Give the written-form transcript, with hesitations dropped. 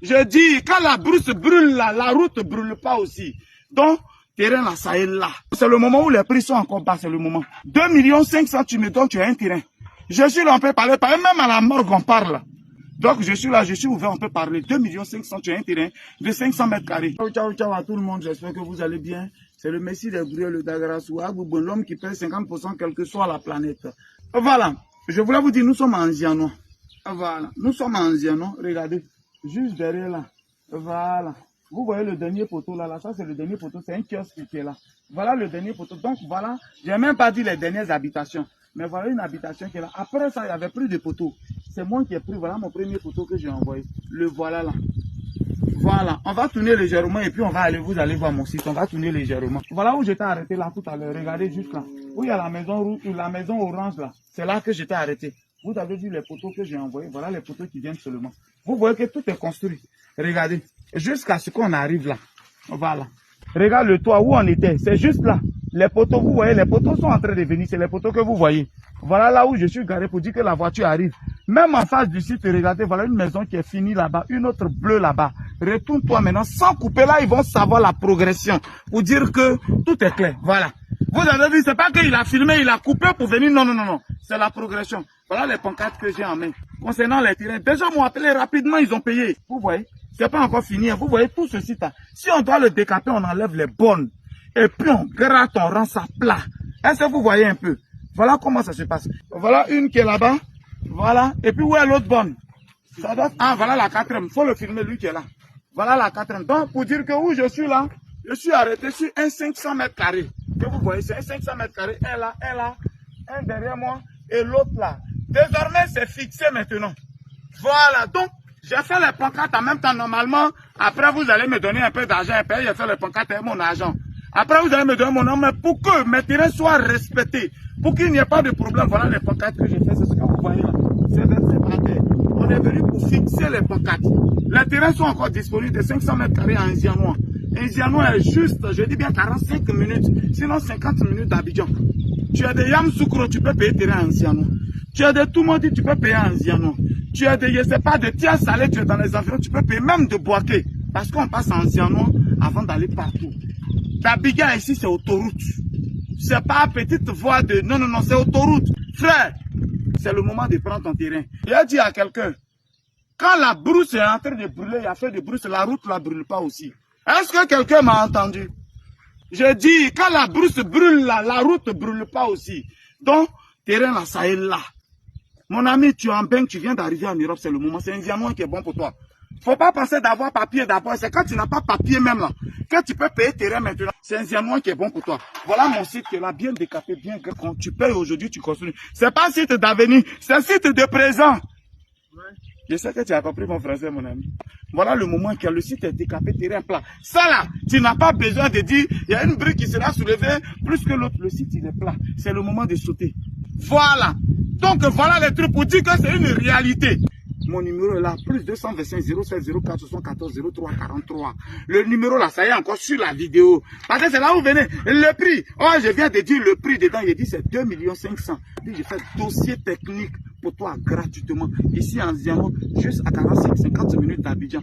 Je dis, quand la brousse brûle là, la route ne brûle pas aussi. Donc, terrain là, ça est là. C'est le moment où les prix sont encore bas, c'est le moment. 2 500 000, tu me donnes, tu as un terrain. Je suis là, on peut parler, même à la morgue, on parle. Donc, je suis là, je suis ouvert, on peut parler. 2 500 000, tu as un terrain de 500 mètres carrés. Ciao, ciao, ciao à tout le monde, j'espère que vous allez bien. C'est le Messie des Brûlés, le Dagarasou, l'homme qui paie 50% quelle que soit la planète. Voilà, je voulais vous dire, nous sommes en Ziano. Voilà, nous sommes en Ziano, regardez, juste derrière là. Voilà. Vous voyez le dernier poteau là, ça c'est le dernier poteau, c'est un kiosque qui est là. Voilà le dernier poteau. Donc voilà, je n'ai même pas dit les dernières habitations. Mais voilà une habitation qui est là. Après ça, il y avait plus de poteaux. C'est moi qui ai pris, voilà mon premier poteau que j'ai envoyé. Le voilà là. Voilà, on va tourner légèrement et puis on va aller, vous allez voir mon site, on va tourner légèrement. Voilà où j'étais arrêté là tout à l'heure, regardez juste là. Où il y a la maison rouge, la maison orange là. C'est là que j'étais arrêté. Vous avez vu les poteaux que j'ai envoyés, voilà les poteaux qui viennent seulement. Vous voyez que tout est construit. Regardez, jusqu'à ce qu'on arrive là. Voilà. Regarde le toit où on était, c'est juste là. Les poteaux, vous voyez, les poteaux sont en train de venir, c'est les poteaux que vous voyez. Voilà là où je suis garé pour dire que la voiture arrive. Même en face du site, regardez, voilà une maison qui est finie là-bas, une autre bleue là-bas. Retourne-toi maintenant, sans couper là, ils vont savoir la progression. Pour dire que tout est clair, voilà. Vous avez vu, c'est pas qu'il a filmé, il a coupé pour venir, non, non, non, non. C'est la progression. Voilà les pancartes que j'ai en main. Concernant les terrains, déjà m'ont appelé rapidement, ils ont payé. Vous voyez, c'est pas encore fini, vous voyez tout ce site-là. Si on doit le décaper, on enlève les bonnes. Et puis on gratte, on rend ça plat. Est-ce que vous voyez un peu? Voilà comment ça se passe. Voilà une qui est là-bas. Voilà. Et puis où est l'autre bonne? Ça doit... Ah, voilà la quatrième. Il faut le filmer, lui qui est là. Voilà la quatrième. Donc, pour dire que où je suis là, je suis arrêté sur un 500 mètres carrés. Que vous voyez, c'est un 500 mètres carrés. Un là, un derrière moi et l'autre là. Désormais, c'est fixé maintenant. Voilà. Donc, j'ai fait les pancartes en même temps. Normalement, après, vous allez me donner un peu d'argent. Après, j'ai fait les pancartes avec mon argent. Après, vous allez me donner mon nom, mais pour que mes terrains soient respectés, pour qu'il n'y ait pas de problème, voilà les pancartes que j'ai fait, c'est ce que vous voyez là. C'est versé par terre. On est venu pour fixer les pancartes. Les terrains sont encore disponibles de 500 mètres carrés en Zianois. Un Zianois est juste, je dis bien 45 minutes, sinon 50 minutes d'Abidjan. Tu as des Yamsoukro, tu peux payer terrain en Zianois. Tu as des Toumoudi, tu peux payer en Zianois. Tu as des, je sais pas, de Tia Salé, tu es dans les environs, tu peux payer même de Boaké. Parce qu'on passe en Zianois avant d'aller partout. D'Abidjan ici, c'est autoroute. C'est pas petite voie de... Non, non, non, c'est autoroute. Frère, c'est le moment de prendre ton terrain. J'ai dit à quelqu'un, quand la brousse est en train de brûler, il y a fait de brousse, la route ne la brûle pas aussi. Est-ce que quelqu'un m'a entendu? Je dis, quand la brousse brûle là, la route ne brûle pas aussi. Donc, terrain là, ça est là. Mon ami, tu es en bain, tu viens d'arriver en Europe, c'est le moment. C'est un diamant qui est bon pour toi. Faut pas penser d'avoir papier d'abord. C'est quand tu n'as pas papier même là, que tu peux payer terrain maintenant. C'est un diamant qui est bon pour toi. Voilà mon site qui est là, bien décapé, bien que quand tu payes aujourd'hui, tu construis. C'est pas un site d'avenir, c'est un site de présent. Ouais. Je sais que tu as compris mon français, mon ami. Voilà le moment que le site est décapé, terrain plat. Ça là, tu n'as pas besoin de dire, il y a une brique qui sera soulevée plus que l'autre. Le site, il est plat. C'est le moment de sauter. Voilà. Donc voilà les trucs pour dire que c'est une réalité. Mon numéro est là, plus 225 07 04 74 03 43. Le numéro là, ça y est encore sur la vidéo. Parce que c'est là où vous venez. Le prix, oh je viens de dire le prix dedans, il dit c'est 2 500 000. J'ai fait dossier technique pour toi gratuitement. Ici en Ziano, juste à 45-50 minutes d'Abidjan.